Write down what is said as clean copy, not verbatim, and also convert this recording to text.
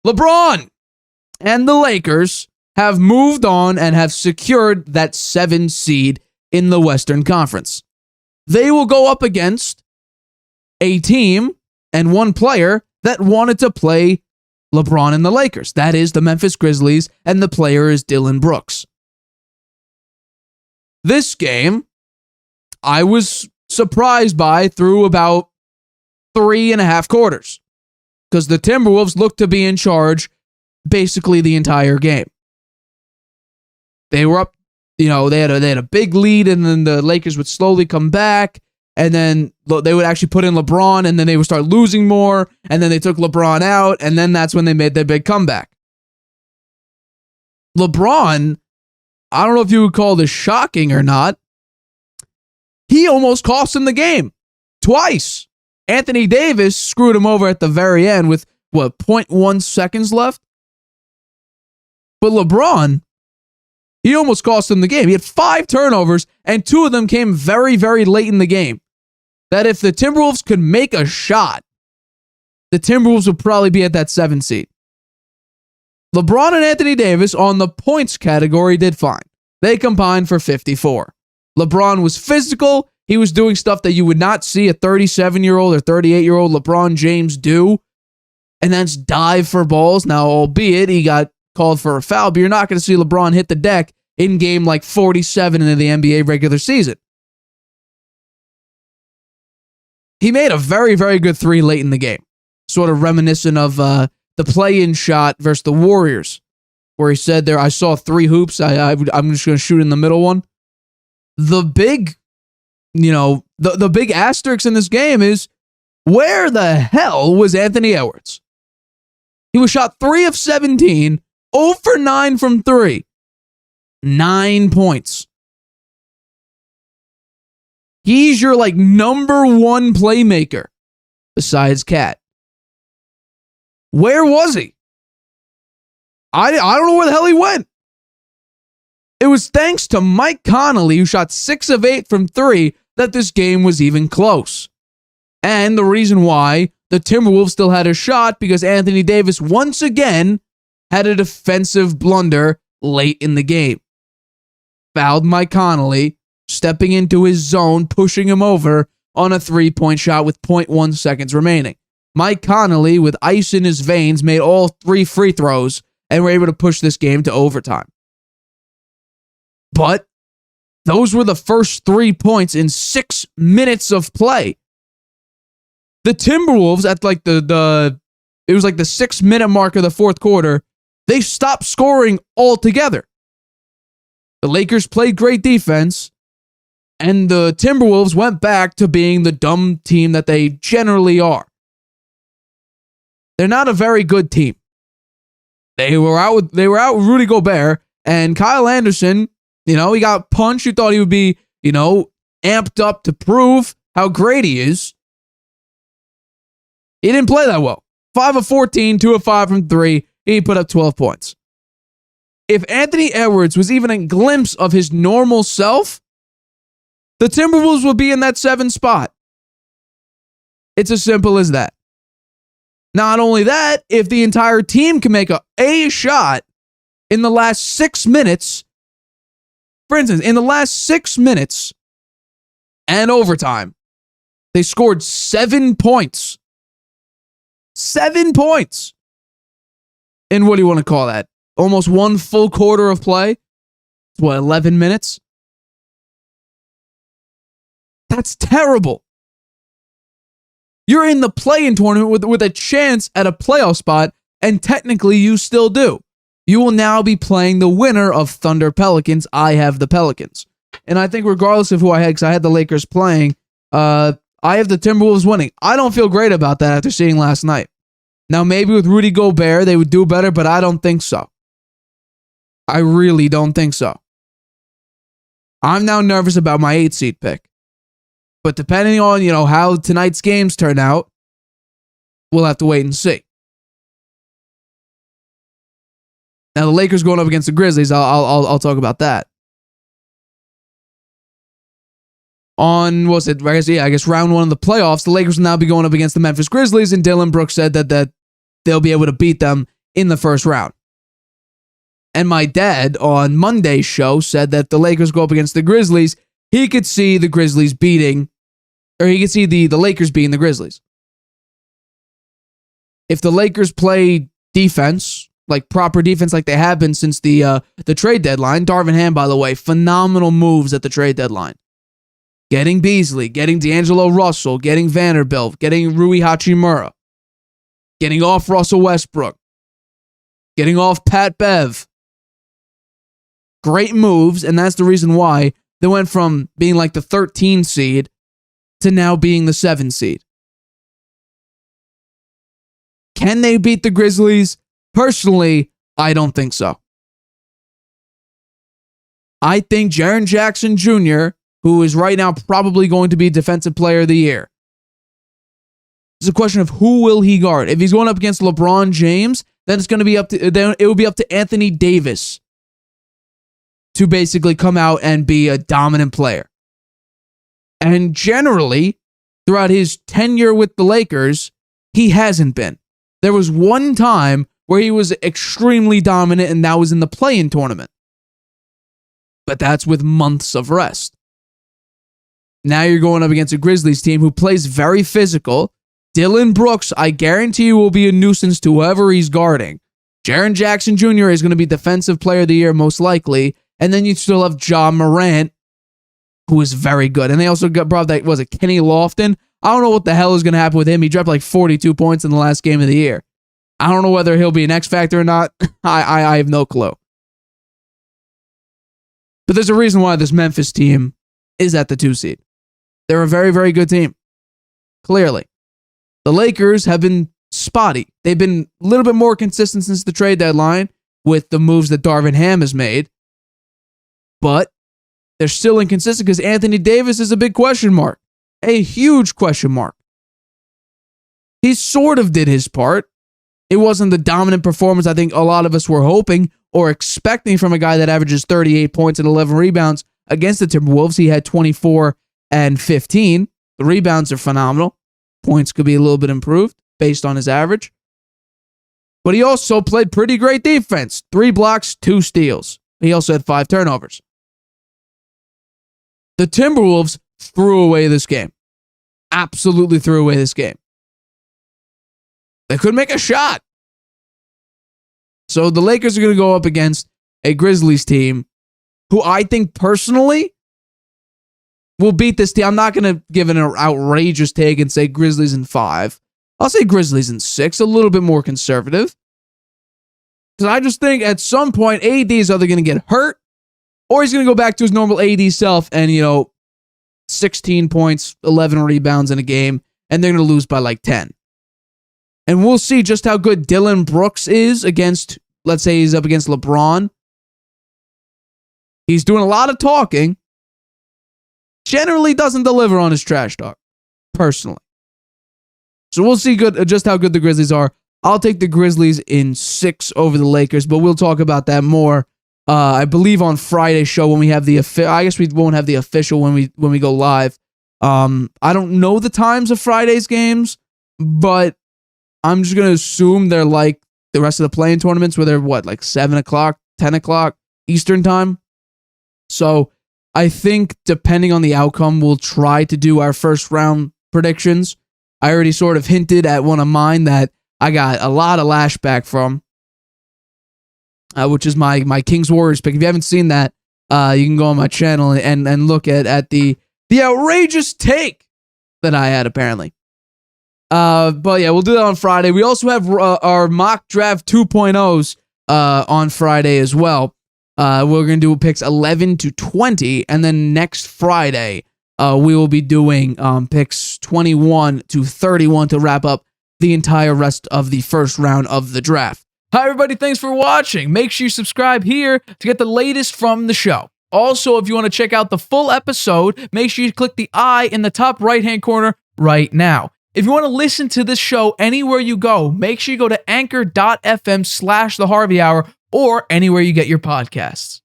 LeBron and the Lakers have moved on and have secured that 7 seed in the Western Conference. They will go up against a team and one player that wanted to play LeBron and the Lakers. That is the Memphis Grizzlies, and the player is Dillon Brooks. This game, I was surprised by through about 3.5 quarters, because the Timberwolves looked to be in charge basically the entire game. They were up, they had a big lead, and then the Lakers would slowly come back, and then they would actually put in LeBron, and then they would start losing more, and then they took LeBron out, and then that's when they made their big comeback. LeBron, I don't know if you would call this shocking or not, he almost cost him the game twice. Anthony Davis screwed him over at the very end with, 0.1 seconds left? But LeBron, he almost cost him the game. He had 5 turnovers, and 2 of them came very, very late in the game. That if the Timberwolves could make a shot, the Timberwolves would probably be at that 7 seed. LeBron and Anthony Davis on the points category did fine. They combined for 54. LeBron was physical. He was doing stuff that you would not see a 37-year-old or 38-year-old LeBron James do, and that's dive for balls. Now, albeit he got called for a foul, but you're not going to see LeBron hit the deck in game like 47 in the NBA regular season. He made a very, very good 3 late in the game, sort of reminiscent of the play-in shot versus the Warriors, where he said I saw 3 hoops. I'm just going to shoot in the middle one. The big, the big asterisk in this game is, where the hell was Anthony Edwards? He was shot 3 of 17, 0 for 9 from 3. 9 points. He's your number 1 playmaker besides Cat. Where was he? I don't know where the hell he went. It was thanks to Mike Conley, who shot 6 of 8 from 3, that this game was even close. And the reason why the Timberwolves still had a shot, because Anthony Davis once again had a defensive blunder late in the game. Fouled Mike Conley, stepping into his zone, pushing him over on a 3-point shot with 0.1 seconds remaining. Mike Conley, with ice in his veins, made all 3 free throws and were able to push this game to overtime. But those were the first 3 points in 6 minutes of play. The Timberwolves at it was the 6-minute mark of the fourth quarter, they stopped scoring altogether. The Lakers played great defense, and the Timberwolves went back to being the dumb team that they generally are. They're not a very good team. They were out with Rudy Gobert, and Kyle Anderson, he got punched. You thought he would be, amped up to prove how great he is. He didn't play that well. 5 of 14, 2 of 5 from 3. He put up 12 points. If Anthony Edwards was even a glimpse of his normal self, the Timberwolves would be in that 7 spot. It's as simple as that. Not only that, if the entire team can make a shot in the last 6 minutes, for instance, in the last 6 minutes and overtime, they scored 7 points. 7 points. And what do you want to call that? Almost 1 full quarter of play? 11 minutes? That's terrible. You're in the play-in tournament with a chance at a playoff spot, and technically you still do. You will now be playing the winner of Thunder Pelicans. I have the Pelicans. And I think regardless of who I had, because I had the Lakers playing, I have the Timberwolves winning. I don't feel great about that after seeing last night. Now, maybe with Rudy Gobert, they would do better, but I don't think so. I really don't think so. I'm now nervous about my 8 seed pick. But depending on, how tonight's games turn out, we'll have to wait and see. Now, the Lakers going up against the Grizzlies, I'll talk about that. On, I guess round 1 of the playoffs, the Lakers will now be going up against the Memphis Grizzlies, and Dillon Brooks said that they'll be able to beat them in the first round. And my dad on Monday's show said that the Lakers go up against the Grizzlies. He could see the Grizzlies beating, or he could see the Lakers beating the Grizzlies. If the Lakers play defense, like proper defense like they have been since the trade deadline, Darvin Ham, by the way, phenomenal moves at the trade deadline. Getting Beasley, getting D'Angelo Russell, getting Vanderbilt, getting Rui Hachimura, getting off Russell Westbrook, getting off Pat Bev. Great moves, and that's the reason why they went from being like the 13 seed to now being the 7 seed. Can they beat the Grizzlies? Personally, I don't think so. I think Jaren Jackson Jr., who is right now probably going to be Defensive Player of the Year, it's a question of who will he guard. If he's going up against LeBron James, then it's going to be it will be up to Anthony Davis to basically come out and be a dominant player. And generally, throughout his tenure with the Lakers, he hasn't been. There was one time where he was extremely dominant, and that was in the play-in tournament. But that's with months of rest. Now you're going up against a Grizzlies team who plays very physical. Dillon Brooks, I guarantee you, will be a nuisance to whoever he's guarding. Jaren Jackson Jr. is going to be Defensive Player of the Year, most likely. And then you still have Ja Morant, who is very good. And they also brought that, was it Kenny Lofton? I don't know what the hell is going to happen with him. He dropped like 42 points in the last game of the year. I don't know whether he'll be an X factor or not. I have no clue. But there's a reason why this Memphis team is at the 2 seed. They're a very, very good team. Clearly. The Lakers have been spotty. They've been a little bit more consistent since the trade deadline with the moves that Darvin Ham has made. But they're still inconsistent because Anthony Davis is a big question mark. A huge question mark. He sort of did his part. It wasn't the dominant performance I think a lot of us were hoping or expecting from a guy that averages 38 points and 11 rebounds against the Timberwolves. He had 24 and 15. The rebounds are phenomenal. Points could be a little bit improved based on his average. But he also played pretty great defense. 3 blocks, 2 steals. He also had 5 turnovers. The Timberwolves threw away this game. Absolutely threw away this game. They couldn't make a shot. So the Lakers are going to go up against a Grizzlies team who I think personally will beat this team. I'm not going to give an outrageous take and say Grizzlies in 5. I'll say Grizzlies in 6, a little bit more conservative. Because I just think at some point AD is either going to get hurt or he's going to go back to his normal AD self and, 16 points, 11 rebounds in a game, and they're going to lose by like 10. And we'll see just how good Dillon Brooks is against, let's say he's up against LeBron. He's doing a lot of talking. Generally doesn't deliver on his trash talk, personally. So we'll see just how good the Grizzlies are. I'll take the Grizzlies in 6 over the Lakers, but we'll talk about that more. I believe on Friday's show when we have the I guess we won't have the official when we go live. I don't know the times of Friday's games, but I'm just gonna assume they're like the rest of the play-in tournaments, where they're like 7 o'clock, 10 o'clock Eastern time. So I think depending on the outcome, we'll try to do our first round predictions. I already sort of hinted at one of mine that I got a lot of lashback from. Which is my Kings Warriors pick. If you haven't seen that, you can go on my channel and look at the outrageous take that I had, apparently. But yeah, we'll do that on Friday. We also have our mock draft 2.0s on Friday as well. We're going to do picks 11 to 20, and then next Friday, we will be doing picks 21 to 31 to wrap up the entire rest of the first round of the draft. Hi, everybody. Thanks for watching. Make sure you subscribe here to get the latest from the show. Also, if you want to check out the full episode, make sure you click the I in the top right-hand corner right now. If you want to listen to this show anywhere you go, make sure you go to anchor.fm/The Harvey Hour or anywhere you get your podcasts.